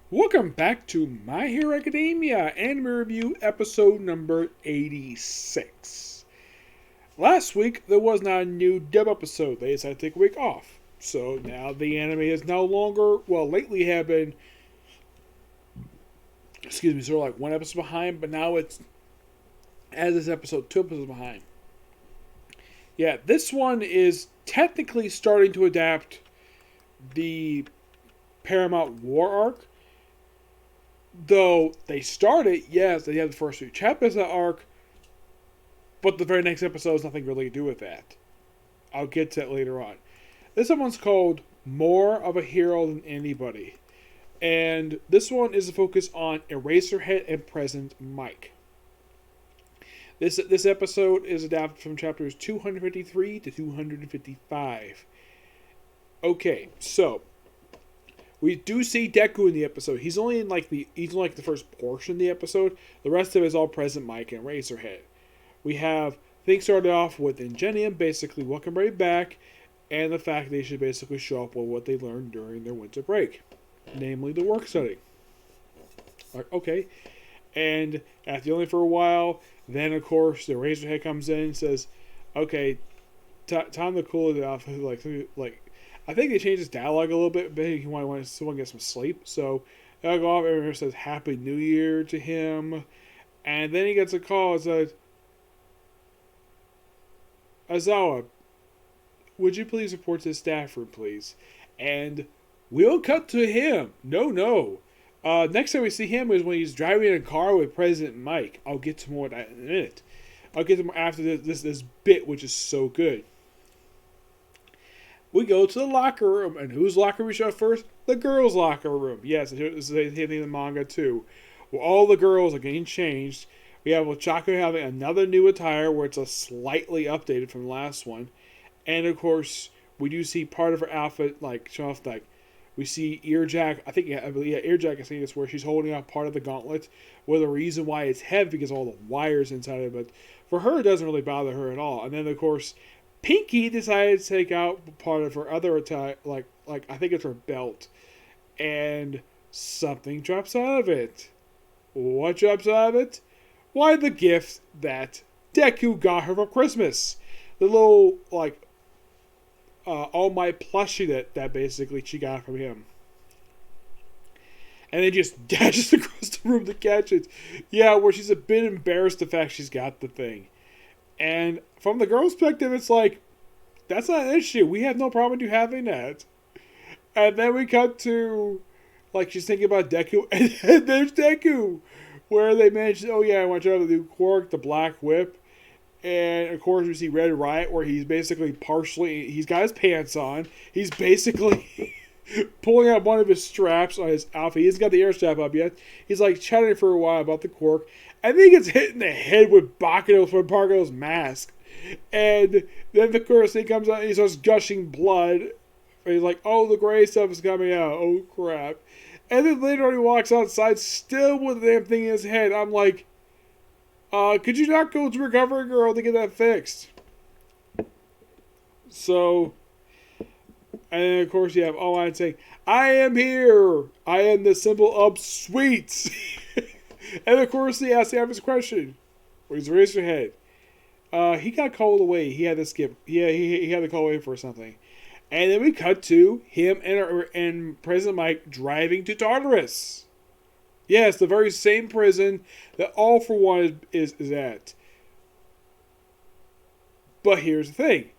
Welcome back to My Hero Academia Anime Review episode number 86. Last week there was not a new dub episode. They decided to take a week off. So now the anime is no longer, lately have been, sort of like one episode behind, but now it's, as this episode, two episodes behind. Yeah, this one is technically starting to adapt the Paramount War arc. Though they started, yes, they have the first two chapters of that arc, but the very next episode has nothing really to do with that. I'll get to that later on. This one's called More of a Hero Than Anybody. And this one is a focus on Eraserhead and President Mike. This episode is adapted from chapters 253 to 255. Okay, so we do see Deku in the episode. He's only in the first portion of the episode. The rest of it is all President Mike and Razorhead. We have things started off with Ingenium basically welcome right back, and the fact they should basically show up with what they learned during their winter break, namely the work study. Okay, and after only for a while, then of course the Razorhead comes in and says, "Okay, time to cool it off." Like I think they changed his dialogue a little bit. Maybe he wanted someone to get some sleep. So they'll go off. Everyone says Happy New Year to him. And then he gets a call and says, Azawa, would you please report to the staff room, please? And we'll cut to him. No. Next time we see him is when he's driving in a car with President Mike. I'll get to more of that in a minute. I'll get to more after this bit, which is so good. We go to the locker room, and whose locker we show first? The girls' locker room. Yes, this is in the manga too. Well, all the girls are getting changed. We have Ochako having another new attire where it's a slightly updated from the last one, and of course we do see part of her outfit show off we see Earjack. I believe Earjack. I think it's where she's holding out part of the gauntlet. Well, the reason why it's heavy because all the wires inside of it. But for her, it doesn't really bother her at all. And then of course, Pinky decided to take out part of her other attire, like I think it's her belt, and something drops out of it. What drops out of it? Why, the gift that Deku got her for Christmas. The little All Might plushie that basically she got from him. And then just dashes across the room to catch it. Yeah, where she's a bit embarrassed the fact she's got the thing. And from the girl's perspective, it's like, that's not an issue. We have no problem with you having that. And then we cut to, she's thinking about Deku, and then there's Deku, where they mention, oh yeah, I want you to have the new quirk, the Black Whip. And of course, we see Red Riot, where he's basically he's got his pants on. He's basically pulling out one of his straps on his outfit. He hasn't got the air strap up yet. He's chatting for a while about the quirk. And then he gets hit in the head with Bakugo from Bakugo's mask. And then of course he comes out and he starts gushing blood. And he's like, oh, the gray stuff is coming out. Oh, crap. And then later on he walks outside still with the damn thing in his head. I'm like, could you not go to Recovery Girl to get that fixed? So, and then of course you have All Might saying, I am here. I am the symbol of sweets. And of course he asks the obvious question. Where's Razorhead? He got called away. He had to skip. He had to call away for something. And then we cut to him and President Mike driving to Tartarus. Yes, the very same prison that All For One is at. But here's the thing.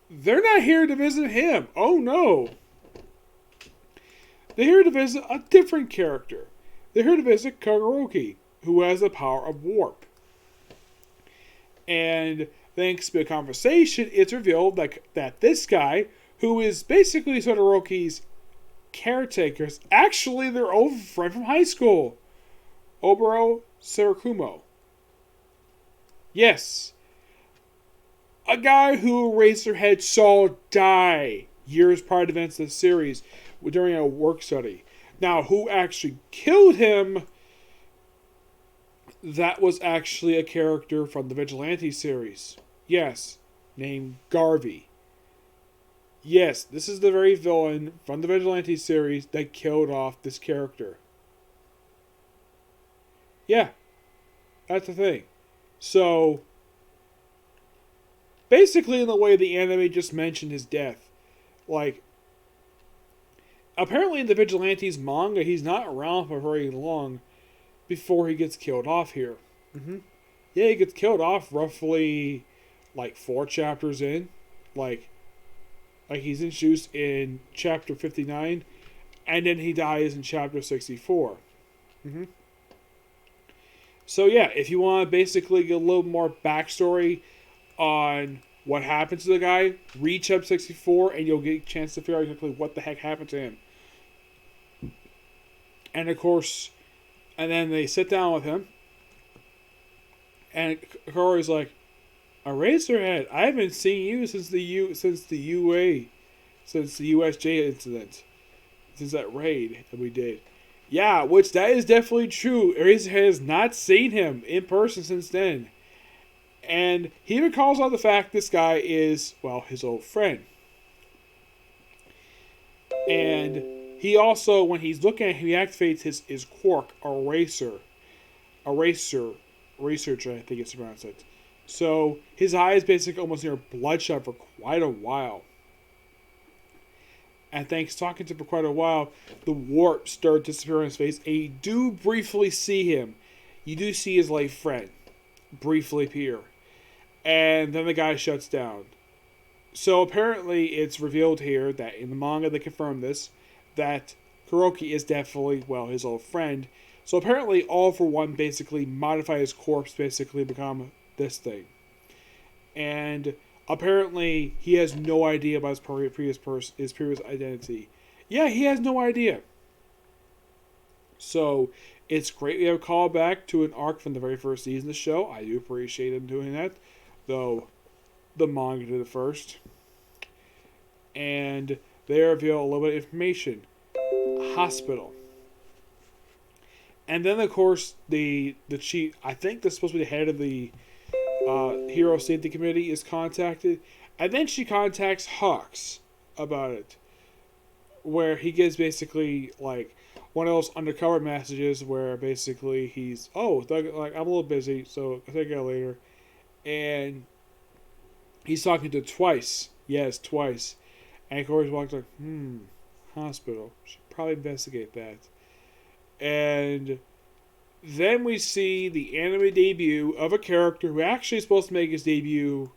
They're not here to visit him. Oh no. They're here to visit a different character. They're here to visit Kagoroki, who has the power of warp. And thanks to a conversation, it's revealed that this guy, who is basically Todoroki's caretaker, is actually their old friend from high school, Oboro Sarakumo. Yes. A guy who Razorhead saw die years prior to events of the series during a work study. Now, who actually killed him? That was actually a character from the Vigilante series. Yes, named Garvey. Yes, this is the very villain from the Vigilante series that killed off this character. Yeah, that's the thing. So, basically, in the way the anime just mentioned his death, like, apparently in the Vigilantes manga, he's not around for very long before he gets killed off here. Mm-hmm. Yeah, he gets killed off roughly like 4 chapters in. Like, like he's introduced in chapter 59, and then he dies in chapter 64. Mm-hmm. So yeah, if you want to basically get a little more backstory on what happened to the guy, read chapter 64, and you'll get a chance to figure out exactly what the heck happened to him. And of course, and then they sit down with him, and Corey's like, "Eraserhead, I haven't seen you since the USJ incident, since that raid that we did." Yeah, which that is definitely true. Eraserhead has not seen him in person since then. And he even calls out the fact this guy is, well, his old friend. And he also, when he's looking at him, he activates his quirk, researcher, I think it's pronounced it. So his eye is basically almost near bloodshot for quite a while. And thanks talking to him for quite a while, the warp started disappearing on his face, and you do briefly see him. You do see his late friend briefly appear. And then the guy shuts down. So apparently it's revealed here that in the manga they confirm this, that Kuroki is definitely, well, his old friend. So apparently All For One basically modify his corpse basically become this thing. And apparently he has no idea about his previous identity. Yeah, he has no idea. So it's great we have a callback to an arc from the very first season of the show. I do appreciate him doing that, though the manga did it first. And they reveal a little bit of information. Hospital. And then of course the chief, I think that's supposed to be the head of the Hero Safety Committee, is contacted. And then she contacts Hawks about it. Where he gives basically like one of those undercover messages where basically he's, oh, like, I'm a little busy, so I'll take it out later. And he's talking to Twice. Yes, Twice. And Corey's walked like, hospital. Should probably investigate that. And then we see the anime debut of a character who actually is supposed to make his debut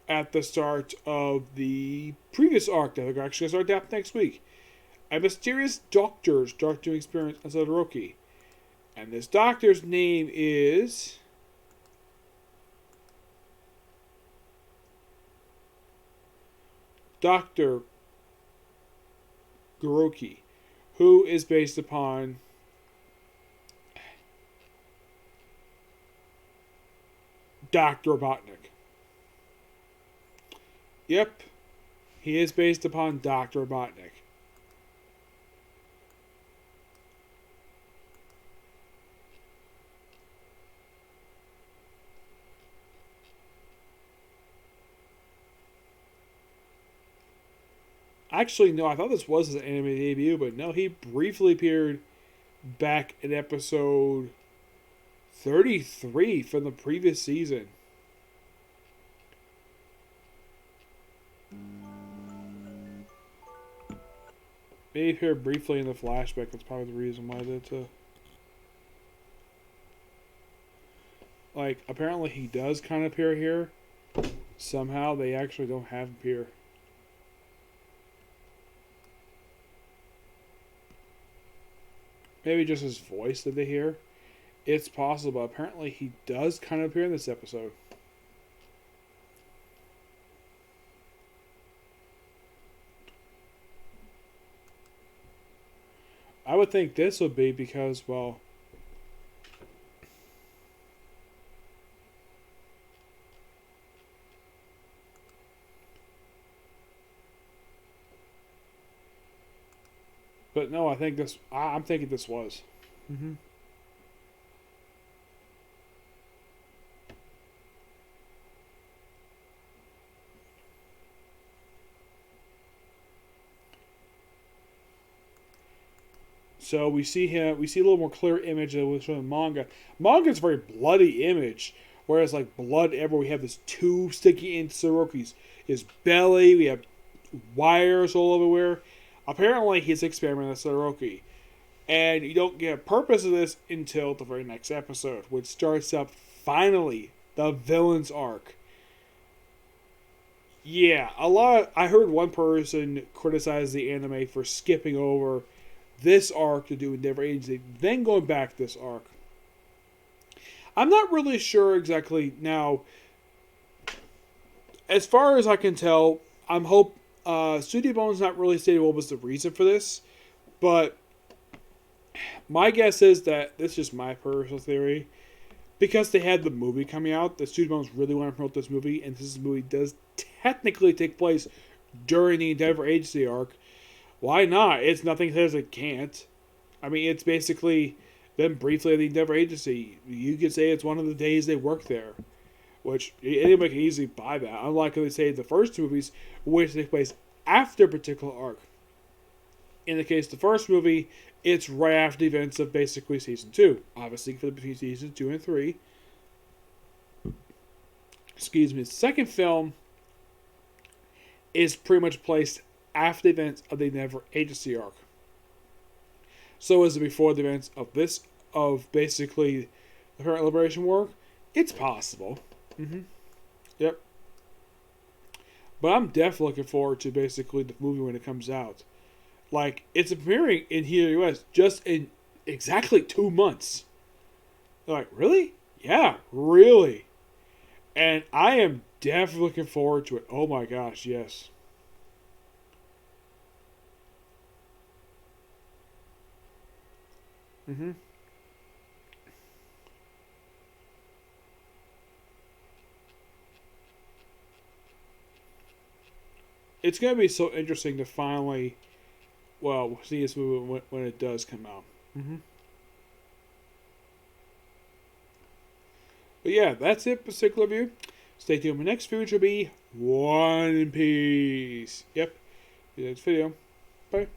at the start of the previous arc that they're actually going to start next week. A mysterious doctor starts to experience as Todoroki. And this doctor's name is Dr. Goroki, who is based upon Dr. Robotnik. Yep, he is based upon Dr. Robotnik. Actually, no, I thought this was his anime debut, but no, he briefly appeared back in episode 33 from the previous season. Maybe appeared briefly in the flashback. That's probably the reason why that. Like, apparently he does kind of appear here. Somehow they actually don't have him here. Maybe just his voice that they hear. It's possible. Apparently he does kind of appear in this episode. I would think this would be because, well, but no, I think this. I'm thinking this was. Mm-hmm. So we see him. We see a little more clear image than was from the manga. Manga is a very bloody image, whereas like blood everywhere. We have this tube sticking into Todoroki's his belly. We have wires all everywhere. Apparently, he's experimenting with Todoroki, and you don't get a purpose of this until the very next episode, which starts up finally the villain's arc. Yeah, a lot. I heard one person criticize the anime for skipping over this arc to do Endeavor Agency, then going back to this arc. I'm not really sure exactly now. As far as I can tell, Studio Bones not really stated what was the reason for this, but my guess is that this is just my personal theory. Because they had the movie coming out, the Studio Bones really want to promote this movie, and this movie does technically take place during the Endeavor Agency arc. Why not? It's nothing says it can't. I mean, it's basically them briefly at the Endeavor Agency. You could say it's one of the days they work there, which anybody can easily buy that. Unlike they say the first two movies, which take place after a particular arc. In the case of the first movie, it's right after the events of basically season 2. Obviously, for between seasons 2 and 3. Excuse me. The second film is pretty much placed after the events of the Endeavor Agency arc. So is it before the events of basically the current Liberation War? It's possible. Yep. But I'm definitely looking forward to basically the movie when it comes out. Like, it's appearing in here in the US just in exactly 2 months. They're like, really? Yeah, really. And I am definitely looking forward to it. Oh my gosh, yes. It's going to be so interesting to finally, well, see this movie when it does come out. But yeah, that's it, particular review. Stay tuned. My next video will be One Piece. Yep. See you next video. Bye.